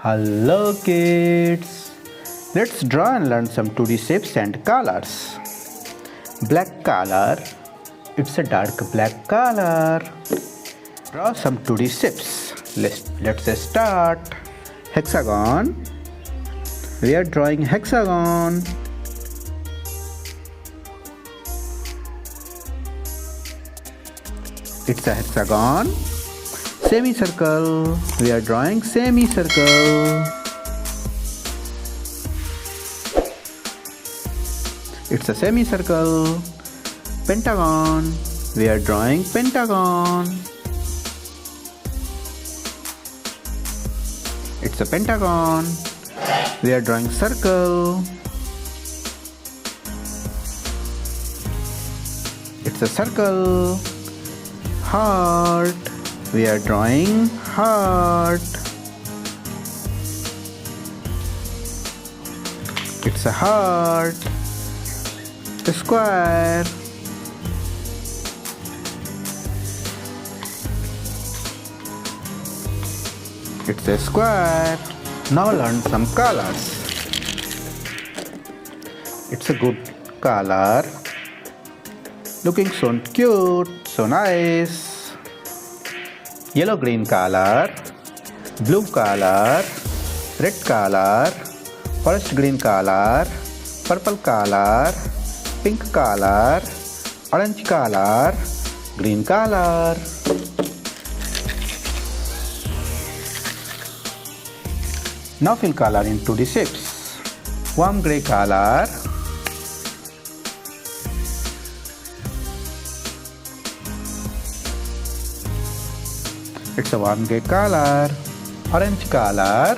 Hello kids! Let's draw and learn some 2D shapes and colors. Black color. It's a dark black color. Draw some 2D shapes. Let's start. Hexagon. We are drawing hexagon. It's a hexagon. Semicircle. We are drawing semicircle. It's a semicircle. Pentagon. We are drawing pentagon. It's a pentagon. We are drawing circle. It's a circle. Heart. We are drawing heart. It's a heart. Square. It's a square. Now learn some colors. It's a good color. Looking so cute, so nice. Yellow green color, blue color, red color, forest green color, purple color, pink color, orange color, green color. Now fill color in 2D shapes. Warm grey color, it's a warm grey color. Orange color,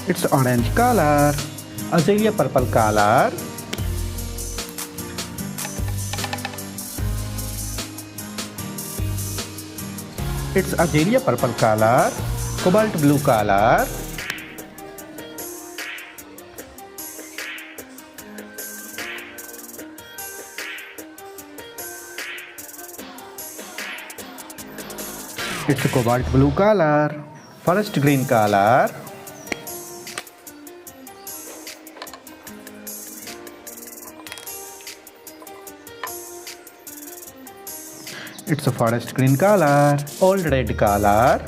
it's orange color. Azalea purple color, it's azalea purple color. Cobalt blue color, it's a cobalt blue color. Forest green color, it's a forest green color. Old red color,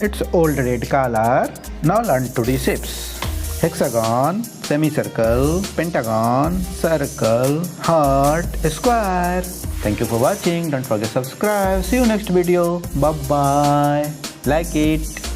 it's old red color. Now learn 2D shapes. Hexagon, semicircle, pentagon, circle, heart, square. Thank you for watching. Don't forget to subscribe. See you next video. Bye bye. Like it.